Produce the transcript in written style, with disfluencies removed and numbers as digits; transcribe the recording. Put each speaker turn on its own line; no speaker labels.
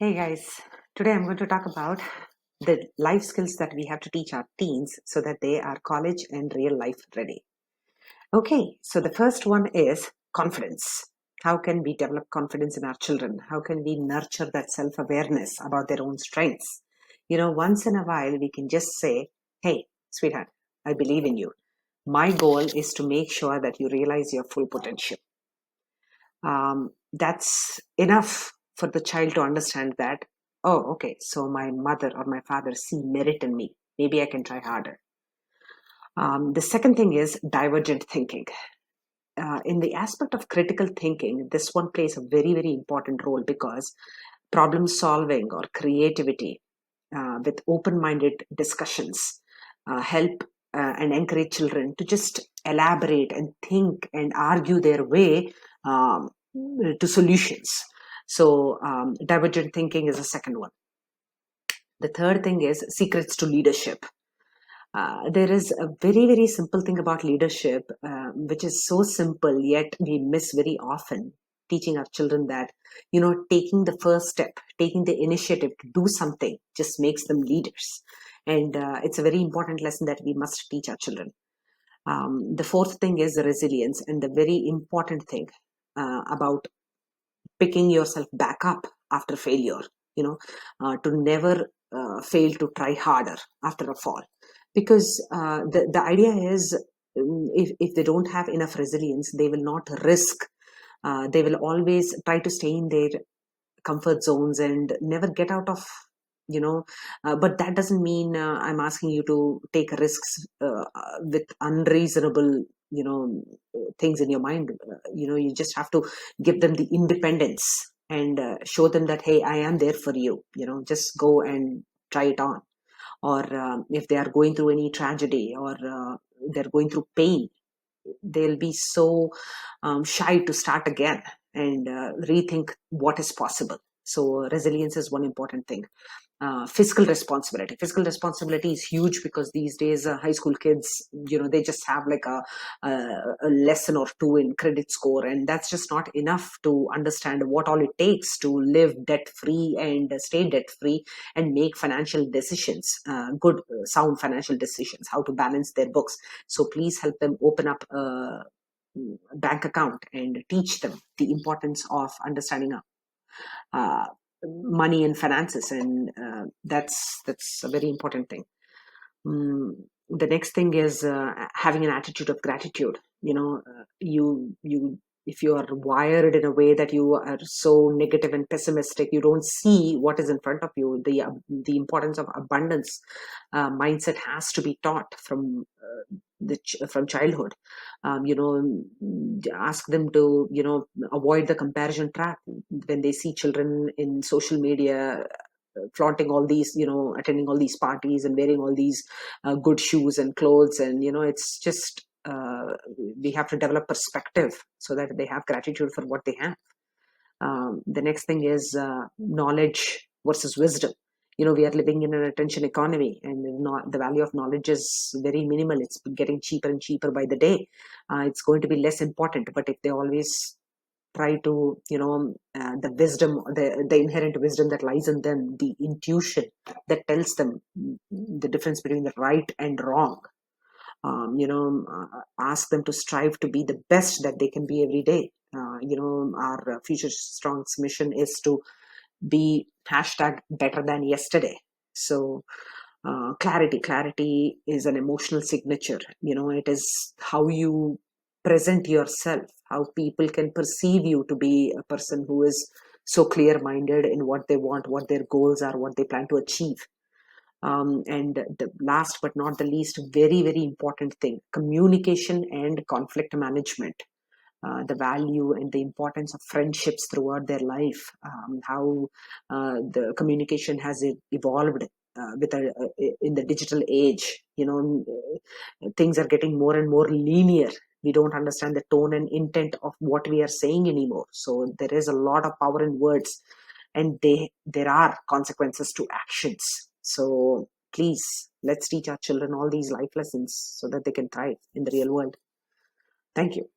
Hey guys, today I'm going to talk about the life skills that we have to teach our teens so that they are college and real life ready. Okay, so the first one is confidence. How can we develop confidence in our children? How can we nurture that self awareness about their own strengths? Once in a while, we can just say, hey, sweetheart, I believe in you. My goal is to make sure that you realize your full potential. That's enough for the child to understand that, oh, okay, so my mother or my father see merit in me. Maybe I can try harder. The second thing is divergent thinking. In the aspect of critical thinking, this one plays a very, very important role because problem solving or creativity with open minded discussions help and encourage children to just elaborate and think and argue their way um, to solutions. So, divergent thinking is the second one. The third thing is secrets to leadership. There is a very, very simple thing about leadership, which is so simple, yet we miss very often. Teaching our children that, taking the first step, taking the initiative to do something just makes them leaders. And it's a very important lesson that we must teach our children. The fourth thing is resilience, and the very important thing about picking yourself back up after failure, to never fail to try harder after a fall. Because the idea is if they don't have enough resilience, they will not risk. They will always try to stay in their comfort zones and never get out of but that doesn't mean I'm asking you to take risks with unreasonable things in your mind. You just have to give them the independence and show them that, hey, I am there for you. Just go and try it on. Or if they are going through any tragedy or they're going through pain, they'll be so shy to start again and rethink what is possible. So resilience is one important thing. Fiscal responsibility. Fiscal responsibility is huge because these days high school kids, they just have like a lesson or two in credit score, and that's just not enough to understand what all it takes to live debt free and stay debt free and make financial decisions, good, sound financial decisions, how to balance their books. So please help them open up a bank account and teach them the importance of understanding uh, money and finances, and that's a very important thing. Mm, the next thing is having an attitude of gratitude. You if you are wired in a way that you are so negative and pessimistic, you don't see what is in front of you. The importance of abundance mindset has to be taught from from childhood. Ask them to avoid the comparison trap when they see children in social media flaunting all these, attending all these parties and wearing all these good shoes and clothes. And, it's just, we have to develop perspective so that they have gratitude for what they have. The next thing is knowledge versus wisdom. We are living in an attention economy, and not, the value of knowledge is very minimal. It's getting cheaper and cheaper by the day. It's going to be less important. But if they always try to the wisdom, the inherent wisdom that lies in them, the intuition that tells them the difference between the right and wrong, ask them to strive to be the best that they can be every day. Our Future Strong's mission is to be hashtag better than yesterday. So clarity is an emotional signature. It is how you present yourself, how people can perceive you to be a person who is so clear minded in what they want, what their goals are, what they plan to achieve. And the last but not the least, very, very important thing, communication and conflict management. The value and the importance of friendships throughout their life, how the communication has evolved in the digital age. Things are getting more and more linear. We don't understand the tone and intent of what we are saying anymore. So there is a lot of power in words, and there are consequences to actions. So please, let's teach our children all these life lessons so that they can thrive in the real world. Thank you.